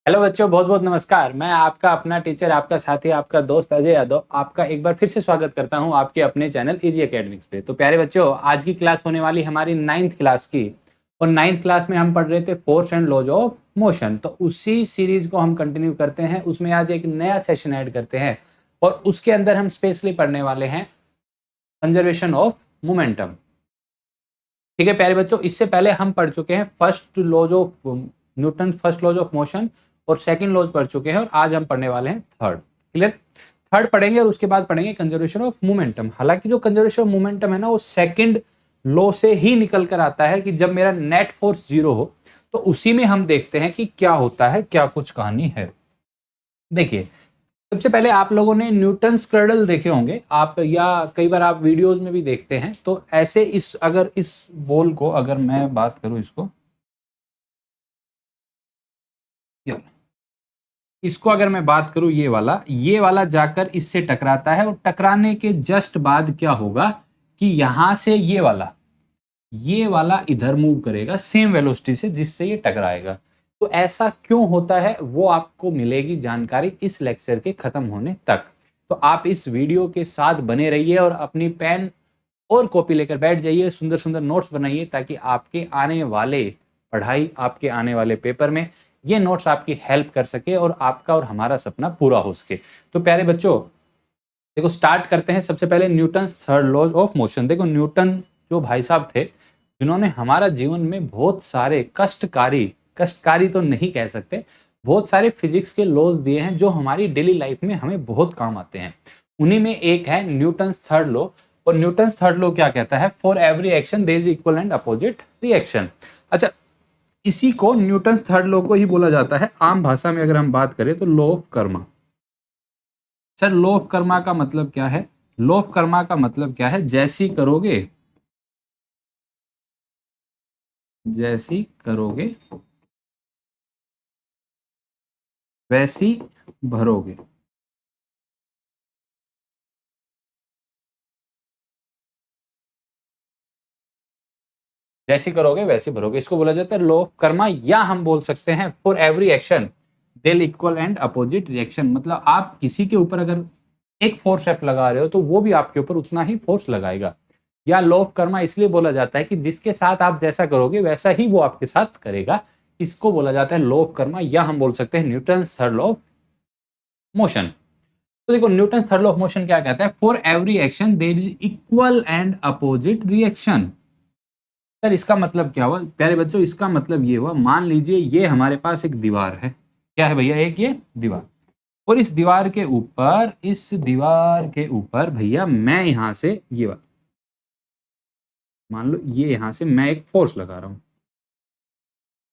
Hello बच्चों, बहुत बहुत नमस्कार। मैं आपका अपना टीचर, आपका साथी, आपका दोस्त अजय यादव आपका एक बार फिर से स्वागत करता हूं आपके अपने चैनल इजी एकेडमिक्स पे। तो प्यारे बच्चों, आज की क्लास होने वाली हमारी 9th क्लास की। और 9th क्लास में हम पढ़ रहे थे force and laws of motion. तो उसी सीरीज को हम कंटिन्यू करते हैं। उसमें आज एक नया सेशन ऐड करते हैं और उसके अंदर हम स्पेशली पढ़ने वाले हैं कंजर्वेशन ऑफ मोमेंटम। ठीक है प्यारे बच्चों, इससे पहले हम पढ़ चुके हैं first laws of Newton first laws of motion और सेकंड लॉज पढ़ चुके हैं और आज हम पढ़ने वाले हैं थर्ड। क्लियर? थर्ड पढ़ेंगे और उसके बाद पढ़ेंगे कंजर्वेशन ऑफ मोमेंटम। हालांकि जो कंजर्वेशन ऑफ मोमेंटम है ना, वो सेकंड लॉ से ही निकल कर आता है कि जब मेरा नेट फोर्स जीरो हो तो उसी में हम देखते हैं कि क्या होता है, क्या कुछ कहानी है। देखिए, सबसे पहले आप लोगों ने न्यूटन कर्डल देखे होंगे आप, या कई बार आप वीडियोस में भी देखते हैं। तो ऐसे अगर इस बॉल को अगर मैं बात करूं, इसको अगर मैं बात करूं, ये वाला जाकर इससे टकराता है और टकराने के जस्ट बाद क्या होगा कि यहां से ये वाला इधर मूव करेगा सेम वेलोसिटी से जिससे ये टकराएगा। तो ऐसा क्यों होता है वो आपको मिलेगी जानकारी इस लेक्चर के खत्म होने तक। तो आप इस वीडियो के साथ बने रहिए और अपनी पेन और कॉपी लेकर बैठ जाइए, सुंदर सुंदर नोट्स बनाइए ताकि आपके आने वाले आपके आने वाले पेपर में ये नोट्स आपकी हेल्प कर सके और आपका और हमारा सपना पूरा हो सके। तो प्यारे बच्चों, देखो स्टार्ट करते हैं। सबसे पहले Newton third law of motion. देखो, न्यूटन जो भाई साहब थे जिन्होंने हमारा जीवन में बहुत सारे कष्टकारी तो नहीं कह सकते, बहुत सारे फिजिक्स के लॉज दिए हैं जो हमारी डेली लाइफ में हमें बहुत काम आते हैं। उन्हीं में एक है न्यूटन थर्ड लॉ। और न्यूटन थर्ड लॉ क्या कहता है? For every action there is equal and opposite reaction. अच्छा, इसी को न्यूटन थर्ड लॉ को ही बोला जाता है आम भाषा में अगर हम बात करें तो law of Karma. Sir, law of Karma का मतलब क्या है? लॉ ऑफ कर्मा का मतलब क्या है? जैसी करोगे वैसी भरोगे। जैसी करोगे वैसी भरोगे, इसको बोला जाता है लॉ ऑफ कर्मा। या हम बोल सकते हैं for every action there equal and opposite reaction. मतलब आप किसी के ऊपर अगर एक फोर्स एफ लगा रहे हो तो वो भी आपके ऊपर उतना ही फोर्स लगाएगा। या लॉ ऑफ कर्मा इसलिए बोला जाता है कि जिसके साथ आप जैसा करोगे वैसा ही वो आपके साथ करेगा। इसको बोला जाता है लॉ ऑफ कर्मा, या हम बोल सकते हैं Newton third law of motion. तो देखो, Newton third law of motion क्या कहता है? For every action there is equal and opposite reaction. Sir, इसका मतलब क्या हुआ प्यारे बच्चों? इसका मतलब ये हुआ, मान लीजिए ये हमारे पास एक दीवार है। क्या है भैया? एक ये दीवार। और इस दीवार के ऊपर भैया मैं यहां से मान लो ये यहां से मैं एक फोर्स लगा रहा हूं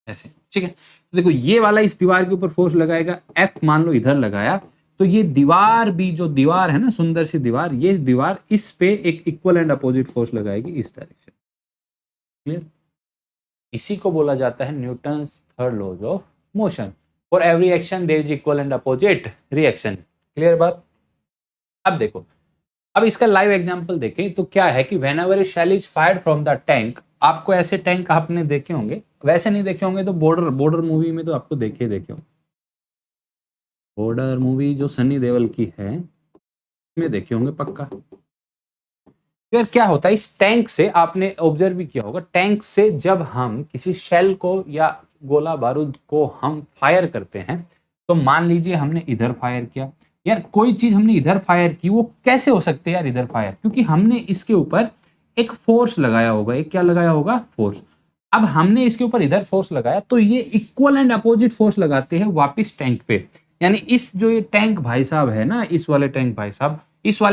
ऐसे। ठीक है, तो देखो ये वाला इस दीवार के ऊपर फोर्स लगाएगा, एफ मान लो इधर लगाया। तो ये दीवार भी, जो दीवार है ना, सुंदर सी दीवार, ये दीवार इस पे एक इक्वल एंड अपोजिट फोर्स लगाएगी इस डायरेक्शन। क्लियर? इसी को बोला जाता है Newton third laws of motion. For every action there is equal and opposite reaction. Clear बात? अब देखो, अब इसका लाइव एग्जांपल देखें तो क्या है कि whenever a shell is fired from the tank. आपको ऐसे टैंक आपने देखे होंगे, वैसे नहीं देखे होंगे तो बॉर्डर मूवी में तो आपको देखे होंगे। बॉर्डर मूवी जो सनी देओल की है में देखे होंगे पक्का। फिर क्या होता है, इस टैंक से आपने ऑब्जर्व भी किया होगा, टैंक से जब हम किसी शेल को या गोला बारूद को हम फायर करते हैं तो मान लीजिए हमने इधर फायर किया। यार कोई चीज हमने इधर फायर की, वो कैसे हो सकते हैं यार इधर फायर? क्योंकि हमने इसके ऊपर एक फोर्स लगाया होगा। एक क्या लगाया होगा? फोर्स। अब हमने इसके ऊपर इधर फोर्स लगाया तो ये इक्वल एंड अपोजिट फोर्स लगाते हैं वापस टैंक पे। यानी इस जो ये टैंक भाई साहब है ना, इस वाले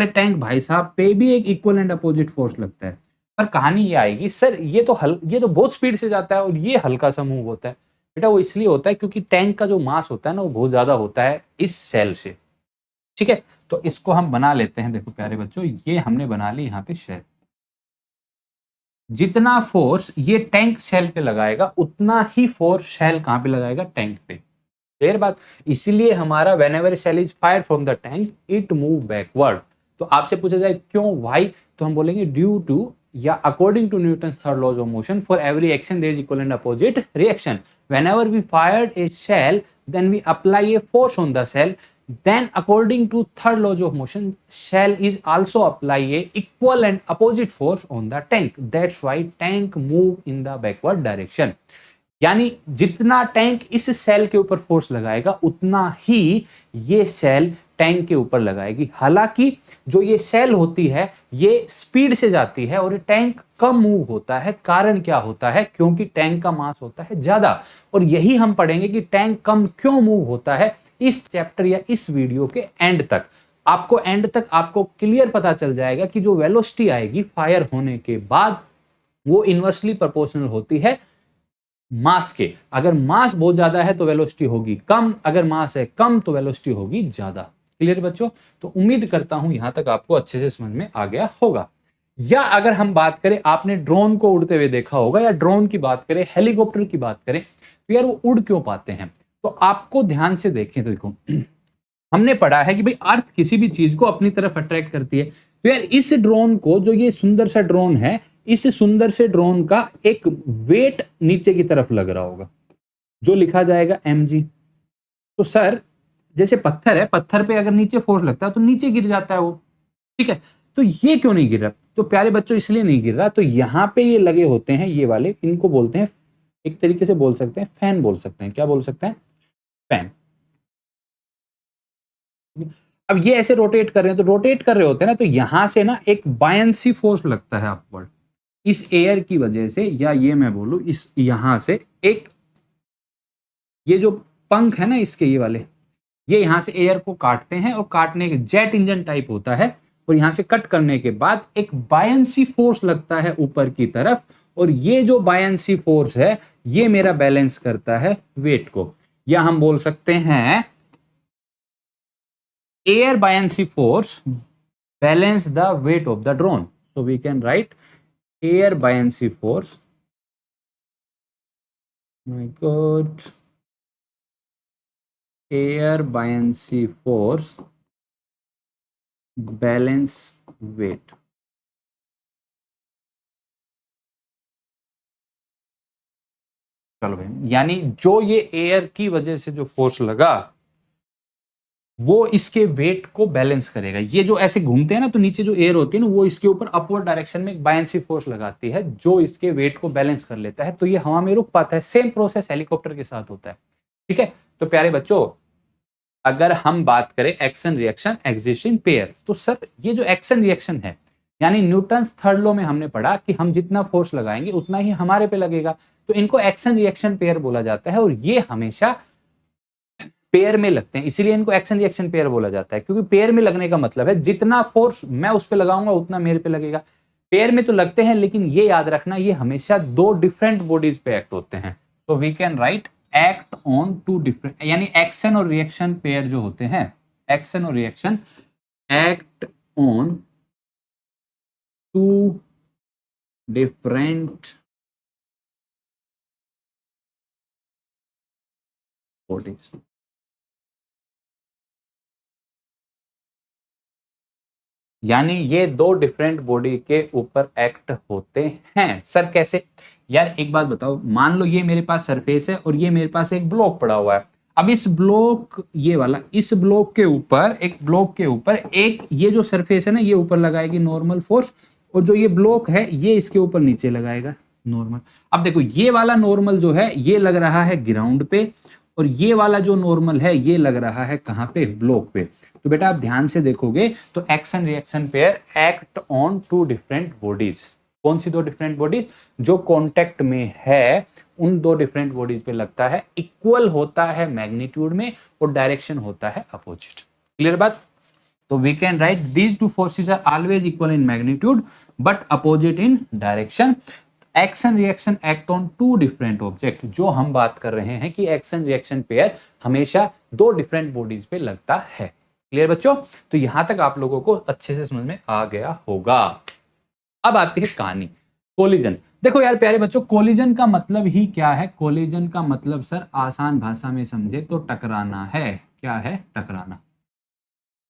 टैंक भाई साहब पे भी एक इक्वल एंड अपोजिट फोर्स लगता है। पर कहानी ये आएगी, सर ये तो बहुत स्पीड से जाता है और ये हल्का सा मूव होता है। बेटा वो इसलिए होता है क्योंकि टैंक का जो मास होता है ना, वो बहुत ज्यादा होता है इस सेल से। ठीक है, तो इसको हम बना लेते हैं। देखो प्यारे बच्चों, ये हमने बना ली यहाँ पे शेल। जितना फोर्स ये टैंक शेल पे लगाएगा उतना ही फोर्स शेल कहां पे लगाएगा? टैंक पे। क्लियर बात? इसीलिए हमारा whenever shell is fire from the tank it move backward. तो आपसे पूछा जाए क्यों, व्हाई, तो हम बोलेंगे ड्यू टू या according to Newton third laws of motion for every action there is equal and opposite reaction. Whenever we fired a shell then we apply a force on the cell, then according to third law of motion, shell is also apply a equal and opposite force on the tank. That's why tank move in the backward direction. यानी जितना tank इस cell के ऊपर force लगाएगा उतना ही ये cell tank के ऊपर लगाएगी। हालांकि जो ये सेल होती है ये स्पीड से जाती है और ये टैंक कम मूव होता है। कारण क्या होता है? क्योंकि टैंक का मास होता है ज्यादा। और यही हम पढ़ेंगे कि टैंक कम क्यों मूव होता है इस चैप्टर या इस वीडियो के एंड तक। आपको एंड तक आपको क्लियर पता चल जाएगा कि जो वेलोसिटी आएगी फायर होने के बाद वो इनवर्सली प्रोपोर्शनल होती है मास के। अगर मास बहुत ज्यादा है तो वेलोसिटी होगी कम, अगर मास है कम तो वेलोसिटी होगी ज्यादा। क्लियर बच्चों? तो उम्मीद करता हूं यहां तक आपको अच्छे से समझ में आ गया होगा। या अगर हम बात करें, आपने ड्रोन को उड़ते हुए देखा होगा, या ड्रोन की बात करें, हेलीकॉप्टर की बात करें, तो यार वो उड़ क्यों पाते हैं? तो आपको ध्यान से देखें। तो देखो हमने पढ़ा है कि भाई अर्थ किसी भी चीज को अपनी तरफ अट्रैक्ट करती है। तो यार इस ड्रोन को, जो ये सुंदर सा ड्रोन है, इस सुंदर से ड्रोन का एक वेट नीचे की तरफ लग रहा होगा जो लिखा जाएगा mg। तो सर जैसे पत्थर है, पत्थर पे अगर नीचे फोर्स लगता है तो नीचे गिर जाता है वो, ठीक है। तो ये क्यों नहीं गिर रहा? तो प्यारे बच्चों इसलिए नहीं गिर रहा, तो यहां पे ये लगे होते हैं ये वाले, इनको बोलते हैं, एक तरीके से बोल सकते हैं फैन बोल सकते हैं। क्या बोल सकते हैं? फैन। अब ये ऐसे रोटेट कर रहे हैं, तो रोटेट कर रहे होते हैं ना, तो यहां से ना एक बायंसी फोर्स लगता है अपवर्ड इस एयर की वजह से, या ये मैं बोलूं इस यहां से एक, ये जो पंख है ना इसके, ये वाले, ये यहां से एयर को काटते हैं और काटने के जेट इंजन टाइप होता है, और यहां से कट करने के बाद एक बायंसी फोर्स लगता है ऊपर की तरफ, और ये जो बायंसी फोर्स है ये मेरा बैलेंस करता है वेट को। या हम बोल सकते हैं air buoyancy force balance the weight of the drone. So we can write air buoyancy force, my god, air buoyancy force balance weight। चलो भाई, यानी जो ये एयर की वजह से जो फोर्स लगा वो इसके वेट को बैलेंस करेगा। ये जो ऐसे घूमते हैं ना, तो नीचे जो एयर होती है ना वो इसके ऊपर अपवर्ड डायरेक्शन में एक बायंसी फोर्स लगाती है जो इसके वेट को बैलेंस कर लेता है, तो ये हवा में रुक पाता है। सेम प्रोसेस हेलीकॉप्टर के साथ होता है, ठीक है। तो प्यारे बच्चों अगर हम बात करें एक्शन रिएक्शन एक्सिस्टिंग पेयर, तो सर ये जो एक्शन रिएक्शन है, यानी न्यूटन्स थर्ड लॉ में हमने पढ़ा कि हम जितना फोर्स लगाएंगे उतना ही हमारे पे लगेगा, तो इनको एक्शन रिएक्शन पेयर बोला जाता है। और ये हमेशा पेयर में लगते हैं, इसीलिए इनको एक्शन रिएक्शन पेयर बोला जाता है, क्योंकि पेयर में लगने का मतलब है जितना फोर्स मैं उस पर लगाऊंगा उतना मेरे पे लगेगा। पेयर में तो लगते हैं, लेकिन ये याद रखना ये हमेशा दो डिफरेंट बॉडीज पे एक्ट होते हैं। तो we can write act on two different, यानी एक्शन और रिएक्शन पेयर जो होते हैं, एक्शन और reaction act on two different bodies. यानी ये दो डिफरेंट बॉडी के ऊपर एक्ट होते हैं। सर कैसे? यार एक बात बताओ, मान लो ये मेरे पास सरफेस है और ये मेरे पास एक ब्लॉक पड़ा हुआ है। अब इस ब्लॉक, ये वाला, इस ब्लॉक के ऊपर, एक ब्लॉक के ऊपर एक, ये जो सरफेस है ना ये ऊपर लगाएगी नॉर्मल फोर्स, और जो ये ब्लॉक है ये इसके ऊपर नीचे लगाएगा नॉर्मल। अब देखो ये वाला नॉर्मल जो है ये लग रहा है ग्राउंड पे, और ये वाला जो नॉर्मल है ये लग रहा है कहां पे? ब्लॉक पे। तो बेटा आप ध्यान से देखोगे तो action reaction pair act on two different bodies. कौन सी दो डिफरेंट बॉडीज? जो कांटेक्ट में है उन दो डिफरेंट बॉडीज पे लगता है, इक्वल होता है मैग्नीट्यूड में और डायरेक्शन होता है अपोजिट। क्लियर बात? तो we can write these two forces are always equal in magnitude but opposite in direction. Action reaction act on two different object, जो हम बात कर रहे हैं कि एक्शन रिएक्शन पेयर हमेशा दो डिफरेंट बॉडीज पे लगता है। क्लियर बच्चों? तो यहां तक आप लोगों को अच्छे से समझ में आ गया होगा। अब आती है कहानी कोलिजन। देखो यार प्यारे बच्चों, कोलिजन का मतलब ही क्या है? कोलिजन का मतलब सर आसान भाषा में समझे तो टकराना है। क्या है? टकराना।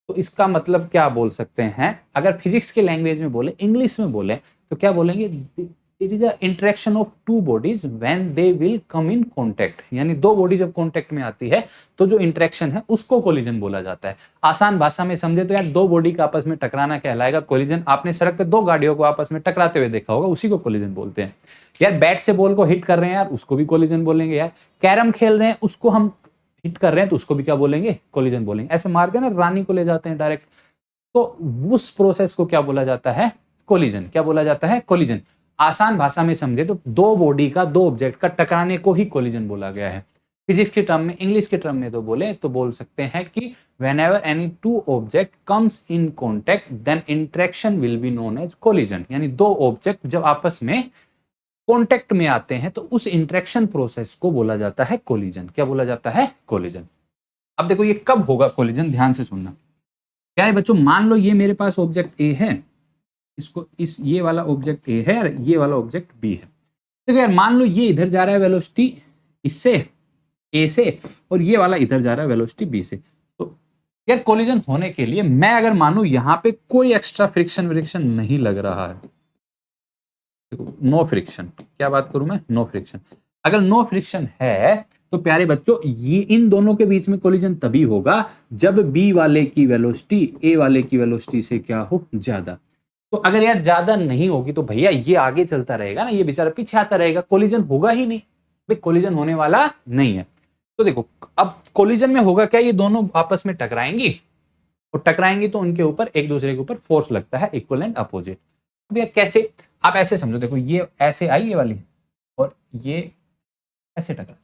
तो इसका मतलब क्या बोल सकते हैं? अगर फिजिक्स के लैंग्वेज में बोले, इंग्लिश में बोले, तो क्या बोलेंगे? It is a interaction of two bodies when they will come in contact, यानी दो बॉडी जब कांटेक्ट में आती है तो जो इंटरेक्शन है उसको कोलिजन बोला जाता है। आसान भाषा में समझे तो यार दो बॉडी का आपस में टकराना कहलाएगा कोलिजन। आपने सड़क पे दो गाड़ियों को आपस में टकराते हुए देखा होगा, उसी को कोलिजन बोलते हैं। यार बैट से बॉल को हिट कर रहे हैं यार, उसको भी कोलिजन बोलेंगे। यार कैरम खेल रहे हैं, उसको हम हिट कर रहे हैं तो उसको भी क्या बोलेंगे, कोलिजन बोलेंगे। ऐसे मार के ना रानी को ले जाते हैं डायरेक्ट, तो उस प्रोसेस को क्या बोला जाता है, कोलिजन। क्या बोला जाता है, कोलिजन। आसान भाषा में समझे तो दो बॉडी का, दो ऑब्जेक्ट का टकराने को ही कोलिजन बोला गया है। फिजिक्स के टर्म में, इंग्लिश के टर्म में तो बोले तो बोल सकते हैं कि whenever any two object comes in contact then interaction will be known as collision, यानी दो ऑब्जेक्ट जब आपस में कॉन्टेक्ट में आते हैं तो उस इंटरेक्शन प्रोसेस को बोला जाता है कोलिजन। क्या बोला जाता है, कोलिजन। अब देखो ये कब होगा कोलिजन, ध्यान से सुनना। क्या है बच्चों, मान लो ये मेरे पास ऑब्जेक्ट ए है, इसको ये वाला ऑब्जेक्ट ए है और ये वाला ऑब्जेक्ट बी है। तो यार मान लो ये इधर जा रहा है वेलोसिटी इससे ए से, और ये वाला इधर जा रहा है वेलोसिटी बी से। तो यार कोलिजन होने के लिए मैं अगर मानूं यहां पे कोई एक्स्ट्रा फ्रिक्शन नहीं लग रहा है, देखो नो फ्रिक्शन, क्या बात करूं मैं, नो फ्रिक्शन। अगर नो फ्रिक्शन है तो प्यारे बच्चों ये इन दोनों के बीच में कोलिजन तभी होगा जब बी वाले की वेलोसिटी ए वाले की वेलोसिटी से क्या हो, ज्यादा। तो अगर यार ज्यादा नहीं होगी तो भैया ये आगे चलता रहेगा ना, ये बेचारा पीछे आता रहेगा, कोलिजन होगा ही नहीं भाई, कोलिजन होने वाला नहीं है। तो देखो अब कोलिजन में होगा क्या, ये दोनों आपस में टकराएंगी और टकराएंगी तो उनके ऊपर एक दूसरे के ऊपर फोर्स लगता है, इक्वल एंड अपोजिट। अब यार कैसे, आप ऐसे समझो, देखो ये ऐसे आई ये वाली और ये ऐसे टकरा,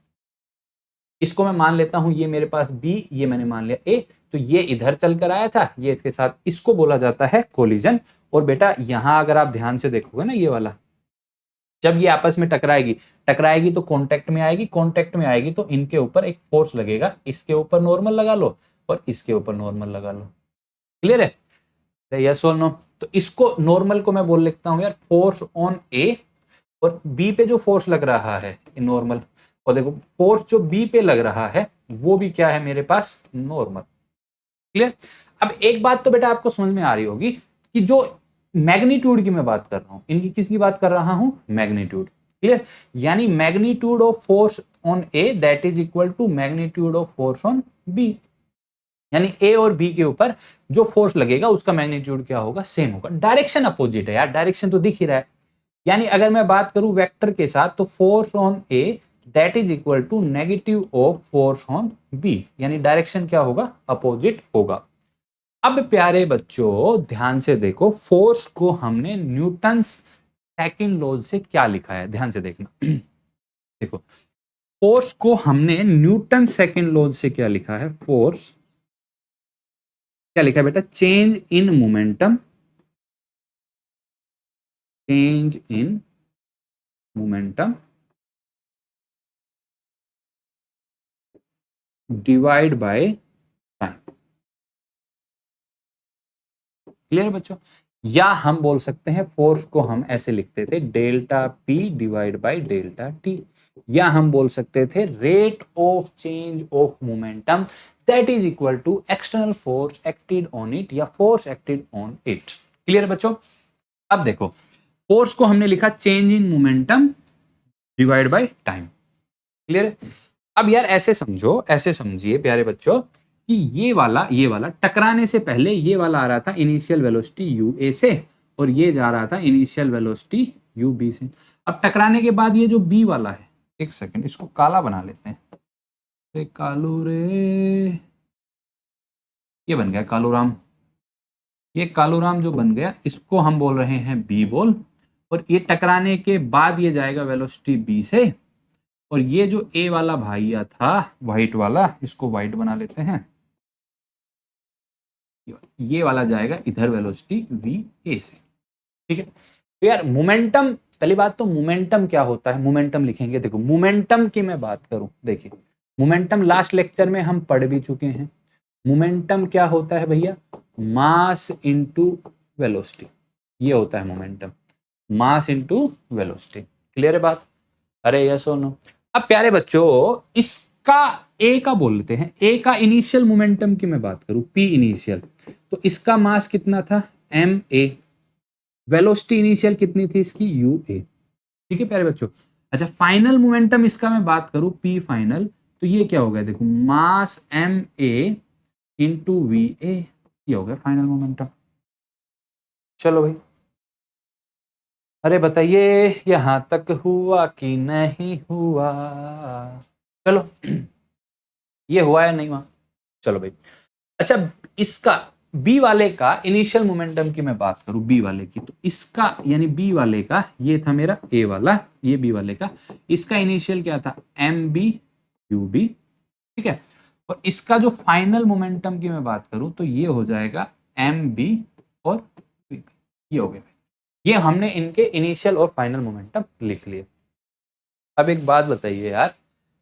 इसको मैं मान लेता हूं ये मेरे पास बी, ये मैंने मान लिया ए, तो ये इधर चलकर आया था, ये इसके साथ, इसको बोला जाता है कोलिजन। और बेटा यहां अगर आप ध्यान से देखोगे ना, ये वाला जब ये आपस में टकराएगी तो कांटेक्ट में आएगी, कांटेक्ट में आएगी तो इनके ऊपर एक फोर्स लगेगा, इसके ऊपर नॉर्मल लगा लो और इसके ऊपर नॉर्मल लगा लो। क्लियर है, यस और नो। तो इसको नॉर्मल को मैं बोल लेता हूं यार फोर्स ऑन ए, और बी पे जो फोर्स लग रहा है नॉर्मल, और देखो फोर्स जो बी पे लग रहा है वो भी क्या है मेरे पास, नॉर्मल। क्लियर। अब एक बात तो बेटा आपको समझ में आ रही होगी कि जो मैग्नीट्यूड की मैं बात कर रहा हूं, इनकी किसकी बात कर रहा हूं, मैग्नीट्यूड। क्लियर, यानी magnitude of force on A that is equal to magnitude of force on B, यानी ए और बी के ऊपर जो फोर्स लगेगा उसका मैग्नीट्यूड क्या होगा, सेम होगा। डायरेक्शन अपोजिट है यार, डायरेक्शन तो दिख ही रहा है। यानी अगर मैं बात करूं वेक्टर के साथ तो force on A that is equal to negative of force on B, यानी डायरेक्शन क्या होगा, अपोजिट होगा। अब प्यारे बच्चों ध्यान से देखो, फोर्स को हमने न्यूटन सेकंड लॉ से क्या लिखा है, ध्यान से देखना। देखो फोर्स को हमने न्यूटन सेकंड लॉ से क्या लिखा है, फोर्स क्या लिखा है बेटा, change in momentum, change in momentum divide by time. Clear बच्चों, या हम बोल सकते हैं फोर्स को हम ऐसे लिखते थे delta P divide by delta T, या हम बोल सकते थे rate of change of momentum that is equal to external force acted on it या force acted on it. Clear बच्चों। अब देखो फोर्स को हमने लिखा change in momentum divide by time. Clear. अब यार ऐसे समझो, ऐसे समझिए प्यारे बच्चों कि ये वाला टकराने से पहले ये वाला आ रहा था इनिशियल वेलोसिटी यू ए से, और ये जा रहा था इनिशियल वेलोसिटी यू बी से। अब टकराने के बाद ये जो बी वाला है, एक सेकंड इसको काला बना लेते हैं, रे कालू रे, ये बन गया कालू राम। ये कालू राम जो बन गया इसको हम बोल रहे हैं बी बॉल, और ये टकराने के बाद ये जाएगा वेलोसिटी बी से, और ये जो ए वाला भाइया था व्हाइट वाला, इसको व्हाइट बना लेते हैं, ये वाला जाएगा इधर वेलोसिटी वी ए से। ठीक है। तो यार मोमेंटम, पहली बात तो मोमेंटम क्या होता है, मोमेंटम लिखेंगे। देखो मोमेंटम की मैं बात करूं, देखिए मोमेंटम लास्ट लेक्चर में हम पढ़ भी चुके हैं। मोमेंटम क्या होता है भैया, मास इनटू वेलोसिटी, ये होता है momentum, mass into velocity. Clear है बात, अरे यस और नो। अब प्यारे बच्चों इसका ए का बोल लेते हैं, ए का इनिशियल मोमेंटम की मैं बात करूं, पी इनिशियल, तो इसका मास कितना था, एम ए, वेलोसिटी इनिशियल कितनी थी इसकी, यू ए। ठीक है प्यारे बच्चों। अच्छा, फाइनल मोमेंटम इसका मैं बात करूं पी फाइनल, तो ये क्या हो गया देखो, mass M A into V A, ये हो गया फाइनल मोमेंटम। चलो भाई, अरे बताइए यहां तक हुआ कि नहीं हुआ? चलो ये हुआ या नहीं हुआ? चलो भाई। अच्छा, इसका बी वाले का इनिशियल मोमेंटम की मैं बात करूं, बी वाले की, तो इसका यानी बी वाले का, ये था मेरा ए वाला, ये बी वाले का, इसका इनिशियल क्या था, एम बी यू बी, ठीक है। और इसका जो फाइनल मोमेंटम की मैं बात करूं तो ये हो जाएगा एम बी और बी, ये हो गया। ये हमने इनके इनिशियल और फाइनल मोमेंटम लिख लिए। अब एक बात बताइए यार,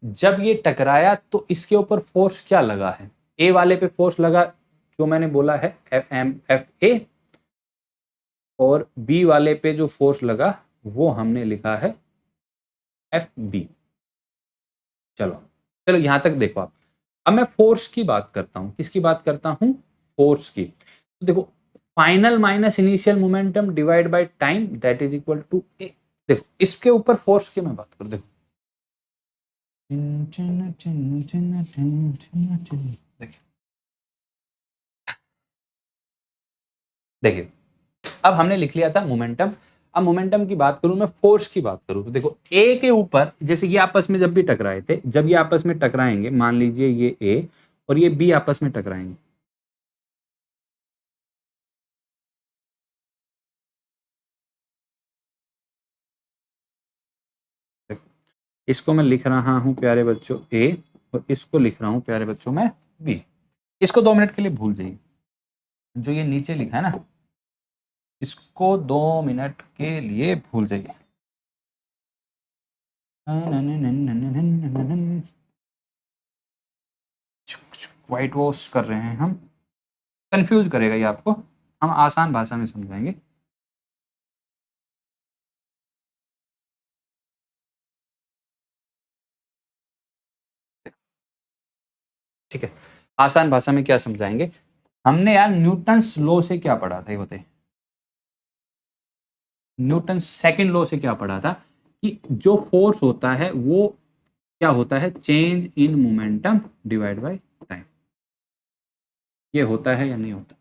जब ये टकराया तो इसके ऊपर फोर्स क्या लगा है? ए वाले पे फोर्स लगा जो मैंने बोला है एफ एम एफ ए, और बी वाले पे जो फोर्स लगा वो हमने लिखा है एफ बी। चलो चलो यहां तक देखो आप। अब मैं फोर्स की बात करता हूं, किसकी बात करता हूं, फोर्स की। तो देखो, final minus initial momentum divide by time that is equal to A. देखो इसके ऊपर फोर्स की मैं बात करूं, देखो देखिए, देखिए अब हमने लिख लिया था मोमेंटम। अब मोमेंटम की बात करूं, मैं फोर्स की बात करूं, तो देखो ए के ऊपर, जैसे ये आपस में जब भी टकराए थे, जब ये आपस में टकराएंगे, मान लीजिए ये ए और ये बी आपस में टकराएंगे, देखो इसको मैं लिख रहा हूं प्यारे बच्चों ए, और इसको लिख रहा हूं प्यारे बच्चों मैं बी। इसको 2 मिनट के लिए भूल जाइए, जो ये नीचे लिखा है ना, इसको 2 मिनट के लिए भूल जाइए। व्हाइट वॉश कर रहे हैं हम, कंफ्यूज करेगा ये आपको, हम आसान भाषा में समझाएंगे। ठीक है, आसान भाषा में क्या समझाएंगे, हमने यार न्यूटन्स लॉ से क्या पढ़ा था ये बताइए, न्यूटन सेकंड लॉ से क्या पढ़ा था, कि जो फोर्स होता है वो क्या होता है, change in momentum divide by time. ये होता है या नहीं होता?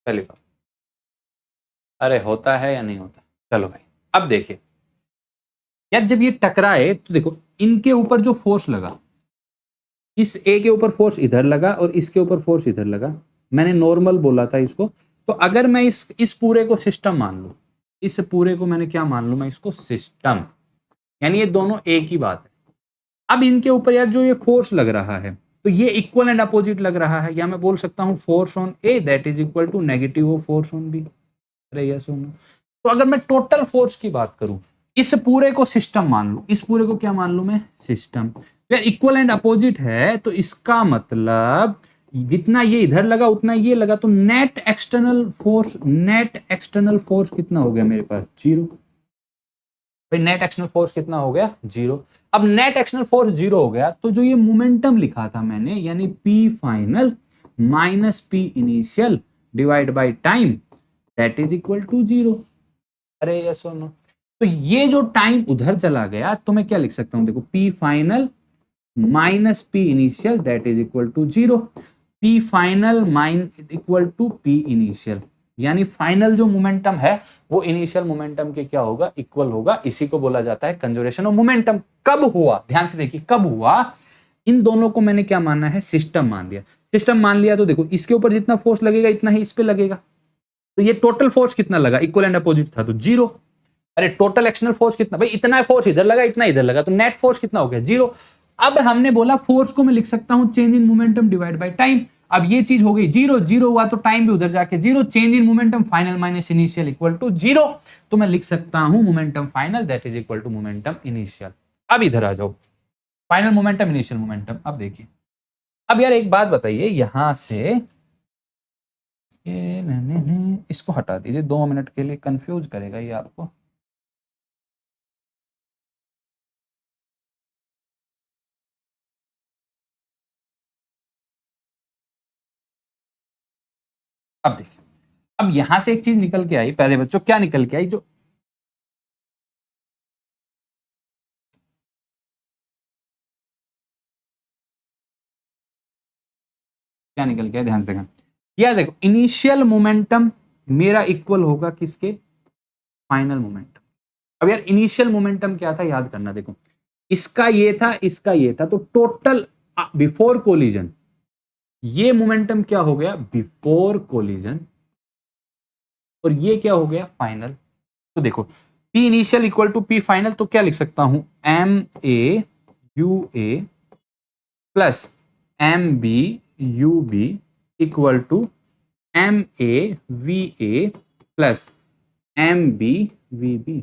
पहली बात, अरे होता है या नहीं होता? चलो भाई, अब देखिए यार, जब ये टकराए तो देखो इनके ऊपर जो फोर्स लगा, इस ए के ऊपर फोर्स इधर लगा और इसके ऊपर फोर्स इधर लगा, मैंने नॉर्मल बोला था इसको। तो अगर मैं इस पूरे को सिस्टम मान लूं, इस पूरे को मैंने क्या मान लूं, मैं इसको सिस्टम, यानी ये दोनों एक ही बात है। अब इनके ऊपर यार जो ये फोर्स लग रहा है, तो ये इक्वल एंड अपोजिट लग रहा है, या मैं बोल सकता हूं force on A that is equal to negative of force on B. अरे यस और नो? तो अगर मैं टोटल फोर्स की बात करूं, इस पूरे को सिस्टम मान लूं, इस पूरे को क्या मान लूं मैं, सिस्टम। यार इक्वल एंड अपोजिट है, तो इसका मतलब जितना ये इधर लगा उतना ये लगा, तो नेट एक्सटर्नल फोर्स कितना हो गया मेरे पास, जीरो। भाई नेट एक्सटर्नल फोर्स कितना हो गया, जीरो। अब नेट एक्सटर्नल फोर्स जीरो हो गया, तो जो ये मोमेंटम लिखा था मैंने, यानी P final minus P initial divide by time that is equal to zero. अरे यस और नो? तो ये जो टाइम उधर चला गया, तो मैं क्या लिख सकता हूं, देखो P final minus P initial that is equal to zero. P final minus equal to P initial, यानी फाइनल जो मोमेंटम है वो इनिशियल मोमेंटम के क्या होगा, इक्वल होगा। इसी को बोला जाता है कंजर्वेशन ऑफ मोमेंटम। कब हुआ, ध्यान से देखिए कब हुआ, इन दोनों को मैंने क्या मानना है, सिस्टम मान लिया। सिस्टम मान लिया तो देखो इसके ऊपर जितना फोर्स लगेगा इतना ही इस पे लगेगा, तो ये टोटल फोर्स कितना लगा, इक्वल एंड अपोजिट था तो जीरो। अरे टोटल एक्सटर्नल फोर्स कितना, भाई इतना फोर्स इधर लगा इतना इधर लगा, तो नेट फोर्स कितना हो गया, जीरो। अब हमने बोला फोर्स को मैं लिख सकता हूं change in momentum divide by time. अब ये चीज हो गई जीरो, जीरो हुआ तो टाइम भी उधर जाके zero, change in momentum final minus initial equal to zero. तो मैं लिख सकता हूं momentum final that is equal to momentum initial. अब इधर आ जाओ, फाइनल मोमेंटम इनिशियल मोमेंटम। अब देखिए, अब यार एक बात बताइए, यहां से इसको हटा दीजिए, 2 मिनट के लिए कंफ्यूज करेगा ये आपको। अब देखिए, अब यहां से एक चीज निकल के आई, पहले बच्चों क्या निकल के आई, जो क्या निकल गया, ध्यान से देखना। या देखो इनिशियल मोमेंटम मेरा इक्वल होगा किसके, फाइनल मोमेंटम। अब यार इनिशियल मोमेंटम क्या था याद करना, देखो इसका ये था, इसका ये था, तो टोटल बिफोर कोलिजन ये मोमेंटम क्या हो गया, बिफोर कोलिजन, और ये क्या हो गया, फाइनल। तो देखो P initial equal to P final, तो क्या लिख सकता हूं, MA/UA plus MB/UB equal to MA/VA plus MB/VB।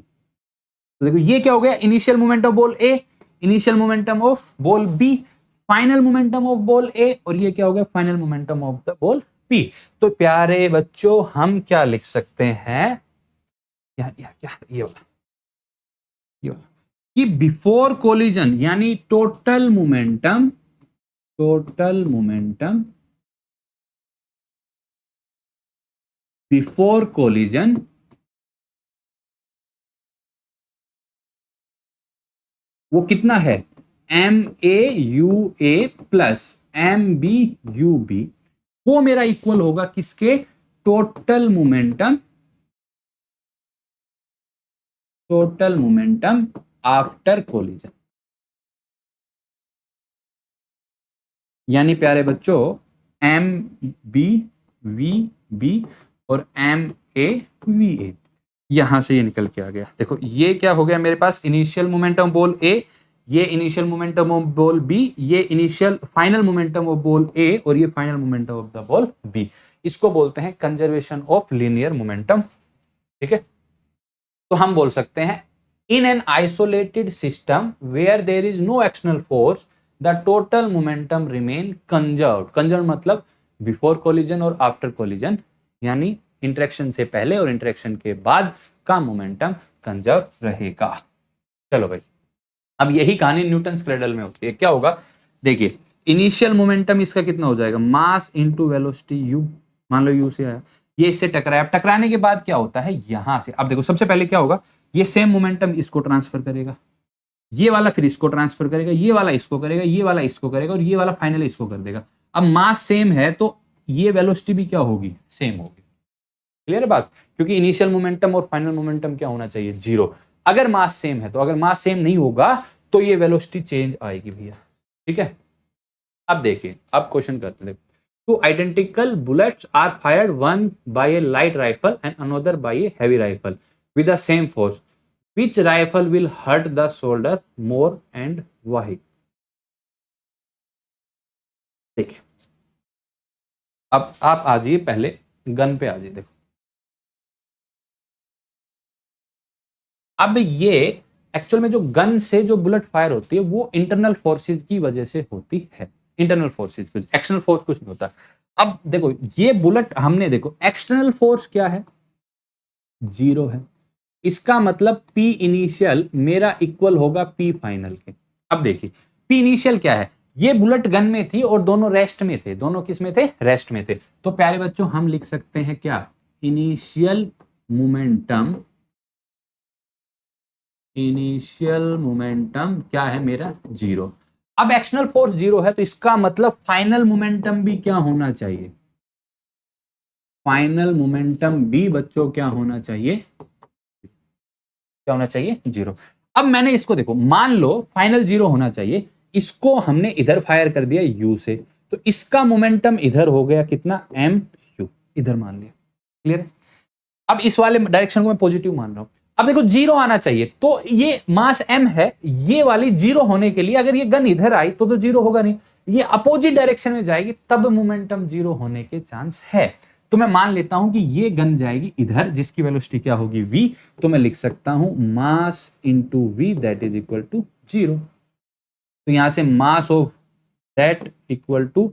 तो देखो ये क्या हो गया, initial momentum of ball A, initial momentum of ball B, final momentum of ball A, और ये क्या हो गया, final momentum of the ball P. तो प्यारे बच्चों हम क्या लिख सकते हैं, क्या ये वाला कि बिफोर कोलिजन यानी टोटल मोमेंटम बिफोर कोलिजन वो कितना है, MA/UA प्लस MB/UB, वो मेरा इक्वल होगा किसके, टोटल मोमेंटम आफ्टर कोलिजन। यानी प्यारे बच्चों MB/VB और MA/VA, यहां से ये निकल के आ गया। देखो ये क्या हो गया मेरे पास, इनिशियल मोमेंटम बॉल ए, ये initial momentum of ball B, ये initial final momentum of ball A, और ये final momentum of the ball B. इसको बोलते हैं कंजर्वेशन ऑफ लीनियर मोमेंटम। ठीक है, तो हम बोल सकते हैं in an isolated system where there is no external force the total momentum remain conserved. Conserve मतलब बिफोर कोलिजन और आफ्टर कोलिजन, यानी इंटरेक्शन से पहले और इंटरेक्शन के बाद का मोमेंटम कंजर्व रहेगा। चलो भाई, अब यही कहानी न्यूटन क्रेडल में होती है। क्या होगा, देखिए इनिशियल मोमेंटम इसका कितना हो जाएगा, मास इनटू वेलोसिटी u, मान लो u से आया, ये इससे टकराया, अब टकराने के बाद क्या होता है, यहां से अब देखो सबसे पहले क्या होगा, ये सेम मोमेंटम इसको ट्रांसफर करेगा, ये वाला फिर इसको ट्रांसफर करेगा, ये वाला इसको करेगा, ये वाला इसको करेगा, और ये वाला फाइनली इसको कर देगा। अब मास सेम है तो ये वेलोसिटी भी क्या होगी, सेम होगी। क्लियर है बात, क्योंकि इनिशियल मोमेंटम और फाइनल मोमेंटम क्या होना चाहिए, जीरो, अगर मास सेम है। तो अगर मास सेम नहीं होगा तो ये वेलोसिटी चेंज आएगी भैया। ठीक है, अब देखिए, अब क्वेश्चन करते हैं। Two identical bullets are fired, one by a light rifle and another by a heavy rifle with the same force, which rifle will hurt the shoulder more and why. देखिए अब आप आ जाइए, पहले गन पे आ जाइए। देखो अब ये एक्चुअल में जो गन से जो बुलेट फायर होती है वो इंटरनल फोर्सेस की वजह से होती है, इंटरनल फोर्सेस की, एक्सटर्नल फोर्स कुछ नहीं होता। अब देखो ये बुलेट हमने, देखो एक्सटर्नल फोर्स क्या है, जीरो है, इसका मतलब P इनिशियल मेरा इक्वल होगा P फाइनल के। अब देखिए P इनिशियल क्या है, ये बुलेट गन में थी और दोनों रेस्ट में थे, दोनों किस में थे, रेस्ट में थे। तो प्यारे बच्चों हम लिख सकते हैं क्या, इनिशियल मोमेंटम क्या है मेरा, जीरो। अब एक्सटर्नल फोर्स जीरो है तो इसका मतलब फाइनल मोमेंटम भी क्या होना चाहिए, फाइनल मोमेंटम भी बच्चों क्या होना चाहिए, क्या होना चाहिए, जीरो। अब मैंने इसको देखो, मान लो फाइनल जीरो होना चाहिए, इसको हमने इधर फायर कर दिया u से, तो इसका मोमेंटम इधर हो गया कितना, mu, इधर मान लिया। क्लियर है, अब इस वाले डायरेक्शन को मैं पॉजिटिव मान रहा हूं। अब देखो जीरो आना चाहिए, तो ये मास m है, ये वाली जीरो होने के लिए अगर ये गन इधर आई तो जीरो होगा नहीं, ये अपोजिट डायरेक्शन में जाएगी तब मोमेंटम जीरो होने के चांस है। तो मैं मान लेता हूं कि ये गन जाएगी इधर, जिसकी वेलोसिटी क्या होगी, v, तो मैं लिख सकता हूं mass into V that is equal to zero. तो यहां से mass of that equal to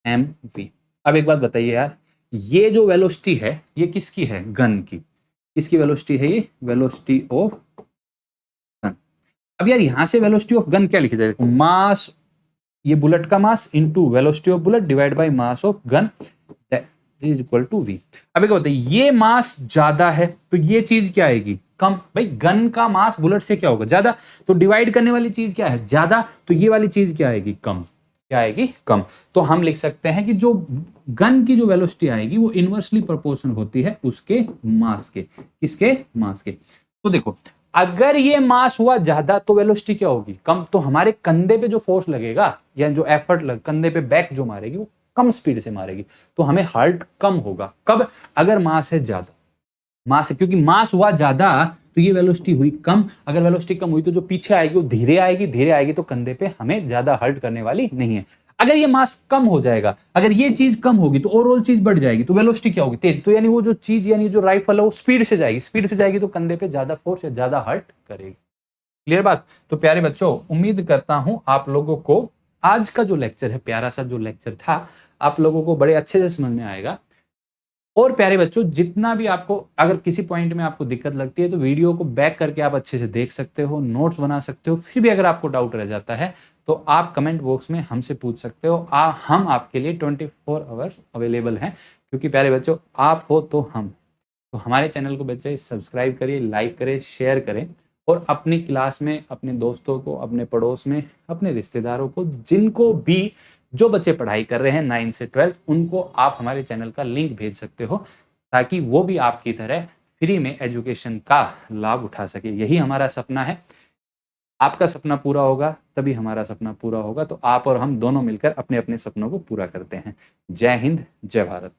mv। अब एक बात बताइए यार, ये जो वेलोसिटी है ये किसकी है, गन की, किसकी वेलोसिटी है, ये वेलोसिटी ऑफ गन। अब यार यहां से वेलोसिटी ऑफ गन क्या लिखा जाए, देखो मास, ये बुलेट का mass into velocity of bullet divide by mass of gun is equal to V. अब क्या बताइए, ये मास ज्यादा है तो ये चीज क्या आएगी, कम। भाई गन का मास बुलेट से क्या होगा, ज्यादा, तो डिवाइड करने वाली चीज क्या है, ज्यादा, तो ये वाली चीज क्या आएगी, कम। क्या आएगी, कम। तो हम लिख सकते हैं कि जो गन की जो वेलोसिटी आएगी वो इनवर्सली प्रोपोर्शनल होती है उसके मास के। किसके, मास के। तो देखो अगर ये मास हुआ ज्यादा तो वेलोसिटी क्या होगी, कम। तो हमारे कंधे पे जो फोर्स लगेगा या जो एफर्ट कंधे पे बैक जो मारेगी वो कम स्पीड से मारेगी, तो हमें हर्ट कम होगा। कब, अगर मास है ज्यादा। मास, क्योंकि मास हुआ ज्यादा तो ये वेलोसिटी हुई कम। अगर वेलोसिटी कम हुई तो जो पीछे आएगी वो धीरे आएगी, धीरे आएगी तो कंधे पे हमें ज्यादा हर्ट करने वाली नहीं है। अगर ये मास कम हो जाएगा, अगर ये चीज कम होगी तो ओवरऑल चीज बढ़ जाएगी, तो वेलोसिटी क्या होगी, तेज। तो यानी वो जो चीज, यानी जो राइफल है वो स्पीड से जाएगी, स्पीड से जाएगी तो कंधे पे ज्यादा फोर्स या ज्यादा हर्ट करेगी। क्लियर बात। तो प्यारे बच्चों, उम्मीद करता हूं आप लोगों को आज का जो लेक्चर है, प्यारा सा जो लेक्चर था, आप लोगों को बड़े अच्छे से समझ में आएगा। और प्यारे बच्चों, जितना भी आपको अगर किसी पॉइंट में आपको दिक्कत लगती है तो वीडियो को बैक करके आप अच्छे से देख सकते हो, नोट्स बना सकते हो। फिर भी अगर आपको डाउट रह जाता है तो आप कमेंट बॉक्स में हमसे पूछ सकते हो। हम आपके लिए 24 आवर्स अवेलेबल हैं, क्योंकि प्यारे बच्चों आप हो तो हम। तो हमारे चैनल को बच्चे सब्सक्राइब करिए, लाइक करें, शेयर करें, और अपनी क्लास में अपने दोस्तों को, अपने पड़ोस में, अपने रिश्तेदारों को, जिनको भी, जो बच्चे पढ़ाई कर रहे हैं 9 से 12, उनको आप हमारे चैनल का लिंक भेज सकते हो, ताकि वो भी आपकी तरह फ्री में एजुकेशन का लाभ उठा सके। यही हमारा सपना है। आपका सपना पूरा होगा तभी हमारा सपना पूरा होगा। तो आप और हम दोनों मिलकर अपने अपने सपनों को पूरा करते हैं। जय हिंद, जय भारत।